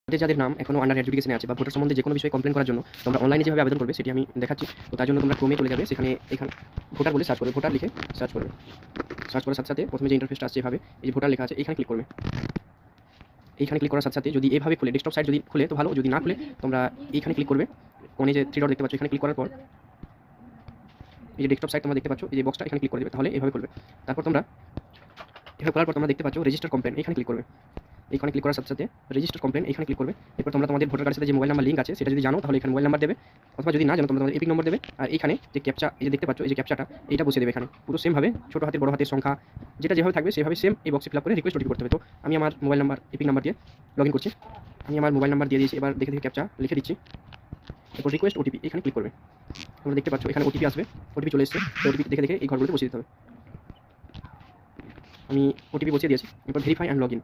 যাদের নাম এখনো আন্ডার এডুকেশনে আছে বা ভোটার সম্বন্ধে যে কোনো বিষয়ে কমপ্লেন করার জন্য তোমরা অনলাইনে যেভাবে আবেদন করবে সেটি আমি দেখাচ্ছি। তো তার জন্য তোমরা ক্রমে চলে যাবে, সেখানে এখানে ভোটার বলে সার্চ করবে, ভোটার লিখে সার্চ করবে। সার্চ করার সাথে সাথে প্রথমে যে ইন্টারফেসটা আসছে এভাবে, এই যে ভোটার লেখা আছে এখানে ক্লিক করবে। এইখানে ক্লিক করার সাথে সাথে যদি এভাবে খুলে, ডেস্কটপ সাইট যদি খুলে তো ভালো, যদি না খুলে তোমরা এইখানে ক্লিক করবে। কোণে যে থ্রি ডট দেখতে পাচ্ছ, এখানে ক্লিক করার পর এই যে ডেস্কটপ সাইট তোমরা দেখতে পাচ্ছ, এই যে বক্সটা এখানে ক্লিক করে দেবে, তাহলে এভাবে খুলবে। তারপর তোমরা এভাবে করার পর তোমরা দেখতে পাচ্ছ রেজিস্টার কমপ্লেন, এখানে ক্লিক করবে। এইখানে ক্লিক করার সাথে সাথে রেজিস্টার কমপ্লেন এখানে ক্লিক করবে। এরপর তোমরা তোমাদের ভোটার কার্ডের সাথে যে মোবাইল নাম্বার লিঙ্ক আছে সেটা যদি জানো তাহলে এখানে মোবাইল নাম্বার দেবে, অথবা যদি না জানো তোমরা তোমাদের এপিক নম্বর দেবে। আর এখানে যে ক্যাপচা, এই যে দেখতে পাচ্ছ এই যে ক্যাপচাটা, এইটা বসিয়ে দেবে এখানে পুরো সেমভাবে, ছোটো হাতের বড় হাতের সংখ্যা যেটা যেভাবে থাকবে সেভাবে সেম এই বক্সে ফিল আপ করে রিকোয়েস্ট ওটিপি করতে হবে। তো আমি আমার মোবাইল নাম্বার এপিক নাম্বার দিয়ে লগ ইন করছি। আমি আমার মোবাইল নাম্বার দিয়ে দিয়েছি, এবার দেখে দেখে ক্যাপচা লিখে দিচ্ছি। এরপর রিকোয়েস্ট ওটিপি এখানে ক্লিক করবে। তোমরা দেখতে পাচ্ছ এখানে ওটিপি আসবে, ওটিপি চলে এসেছে। ওটিপি দেখে দেখে এই ঘরগুলোতে বসিয়ে দিতে হবে। আমি ওটিপি বসিয়ে দিয়েছি। এরপর ভেরিফাই অ্যান্ড লগ ইন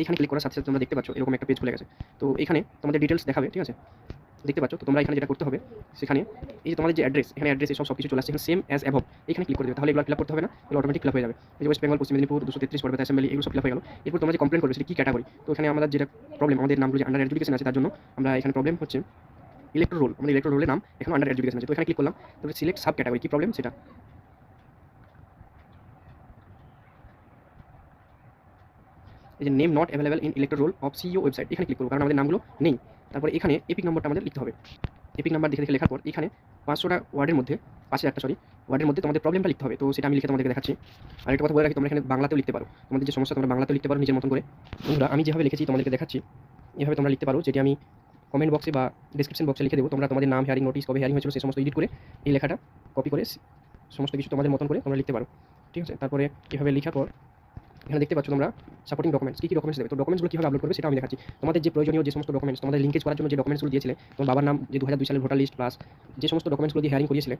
এইখানে ক্লিক করার সাথে সাথে তোমরা দেখতে পাচ্ছ এরকম একটা পেজ খুলে গেছে। তো এখানে তোমাদের ডিটেলস দেখাবে, ঠিক আছে, দেখতে পাচ্ছ। তো তোমরা এখানে যেটা করতে হবে, সেখানে এই যে তোমাদের যে অ্যাড্রেস, এখানে অ্যাড্রেস সব কিছু চলে আসছে, এখানে সেম অ্যাজ অ্যাবভ এখানে ক্লিক করে দেবে, তাহলে এগুলো ফিল আপ করতে হবে না, এগুলো অটোমেটিক ফিল আপ হয়ে যাবে। এই যে ওয়েস্ট বেঙ্গল, পশ্চিম মেদিনীপুর, 233 পর্বত অ্যাসেম্বলি, এগুলো সব ফিল আপ হয়ে গেল। এরপর তোমরা যে কমপ্লেন করবে সেটা কী ক্যাটাগরি, তো এখানে আমাদের যেটা প্রবলেম, আমাদের নামগুলো যে আন্ডার এডুকেশন আছে তার জন্য আমরা এখানে প্রবলেম হচ্ছে ইলেকট্রো রোল, আমাদের ইলেকট্রো রোলের নাম এখন আন্ডার এডুকেশন আছে। তো এখানে ক্লিক করলাম, তবে সিলেক্ট সাব ক্যাটাগরি, কী প্রবলেম সেটা। এই যে name not available in electoral roll of CEO website, এখানে ক্লিক করবো, কারণ আমাদের নামগুলো নেই। তারপরে এখানে এপিক নম্বরটা আমাদের লিখতে হবে। এপিক নাম্বার দেখে দেখে লেখার পর এখানে 500টা ওয়ার্ডের মধ্যে, পাশে একটা ওয়ার্ডের মধ্যে তোমাদের প্রবলেমটা লিখতে হবে। তো সেটা আমি লিখে তোমাদেরকে দেখাচ্ছি। আর একটা কথা বলে রাখি, তোমরা এখানে বাংলাতেও লিখতে পারো, তোমাদের যে সমস্যা তোমরা বাংলাতেও লিখতে পারো নিজের মতন করে। বন্ধুরা আমি যেভাবে লিখেছি তোমাদেরকে দেখাচ্ছি, এভাবে তোমরা লিখতে পারো, যেটি আমি কমেন্ট বক্সে বা ডিসক্রিপশন বক্সে লিখে দেবো। তোমরা তোমাদের নাম, হিয়ারিং নোটিস, কবে হিয়ারিং হয়েছিল সেই সমস্ত এডিট করে এই লেখাটা কপি করে সমস্ত কিছু তোমাদের মতন করে তোমরা লিখতে পারো, ঠিক আছে। তারপরে এভাবে লেখার পর এখানে দেখতে পাচ্ছ তোমরা সাপোর্টিং ডকুমেন্টস, কী ডকুমেন্টস দেবে। তো ডকুমেন্টসগুলো কীভাবে আপলোড করবে সেটা আমি দেখাচ্ছি। তোমাদের যে প্রয়োজনীয় যে সমস্ত ডকুমেন্টস, তোমাদের লিঙ্কেজ করার জন্য যে ডকুমেন্টসগুলো দিয়েছিলে, তোমার বাবার নাম, যে 2002 সালের ভোটার লিস্ট, প্লাস যে সমস্ত ডকুমেন্টসগুলো দিয়ে হিয়ারিং করিয়েছিলে,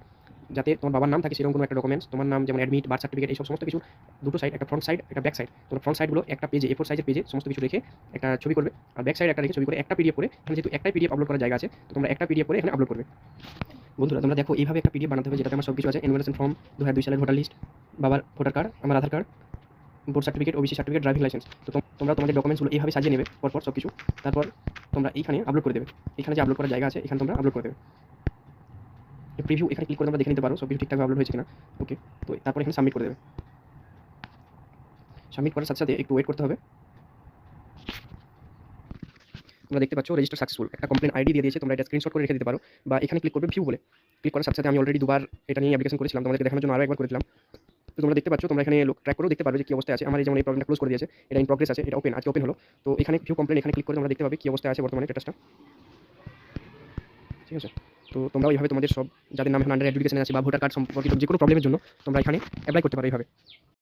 যাতে তোমার বাবার নাম থাকে সেরকম কোনো একটা ডকুমেন্টস, তোমার নাম যেমন অ্যাডমিট, বার্থ সার্টিফিকেট, এই সমস্ত কিছু দুটো সাইড, একটা ফ্রন্ট সাইড একটা ব্যাক সাইড। তোমরা ফ্রন্ট সাইডগুলো একটা পেজে, A4 সাইজের পেজে সমস্ত কিছু রেখে একটা ছবি করবে, আর ব্যাক সাইড একটা রেখে ছবি করে একটা পিডিএফ করে, এখানে যেহেতু একটাই পিডিএফ আপলোড করার জায়গা আছে, তো তোমরা একটা পিডিএফ করে এখানে আপলোড করবে। বন্ধুরা তোমরা দেখো এইভাবে একটা পিডিএফ বানাতে হবে, যেটাতে আমার সব কিছু আছে, এনভারেশন ফর্ম, 2002 সালের ভোটার লিস্ট, বাবার ভোটার কার্ড, আমার Aadhaar card, vote certificate, OBC certificate, driving licence. তো তোমরা তোমাদের ডকুমেন্টসগুলো এইভাবে সাজিয়ে নেবে পরপর সব কিছু। তারপর তোমরা এইখানে আপলোড করে দেবে, এখানে যে আপলোড করার জায়গা আছে এখানে তোমরা আপলোড করে দেবে। প্রিভিউ এখানে ক্লিক করে তোমরা দেখে নিতে পারো সব কিছু ঠিকঠাক আপলোড হয়েছে কিনা। ওকে, তো তারপর এখানে সাবমিট করে দেবে। সাবমিট করার সাথে সাথে একটু ওয়েট করতে হবে। তোমরা দেখতে পাচ্ছ রেজিস্টার সাকসেসফুল, একটা কমপ্লেন আইডি দিয়ে দিয়েছে, তোমরা এটা স্ক্রিনশট করে রেখে দিতে পারো, বা এখানে ক্লিক করবে ভিউ বলে। ক্লিক করার সাথে সাথে আমি অলরেডি দুবার এটা নিয়ে অ্যাপ্লিকেশন করেছিলাম, তোমাদেরকে দেখানোর জন্য আরও একবার করেছিলাম। তো তোমরা দেখতে পাচ্ছ, তোমরা এখানে লোক ট্র্যাক করেও দেখতে পারবে যে কী অবস্থায় আছে। আমার যেমন এই প্রবলেমটা ক্লোজ করে দিয়েছে, এটা ইন প্রগ্রেস আছে, এটা ওপেন, আজকে ওপেন হলো। তো এখানে ভিউ কমপ্লেন এখানে ক্লিক করে তোমরা দেখতে পাবে কী অবস্থায় আছে বর্তমানে স্ট্যাটাসটা, ঠিক আছে। তো তোমরা ওইভাবে তোমাদের সব যাদের নাম এখন আন্ডার এডুকেশনে আছে বা ভোটার কার্ড সম্পর্কিত যে কোনো প্রবলেমের জন্য তোমরা এখানে অ্যাপ্লাই করতে পারো এইভাবে।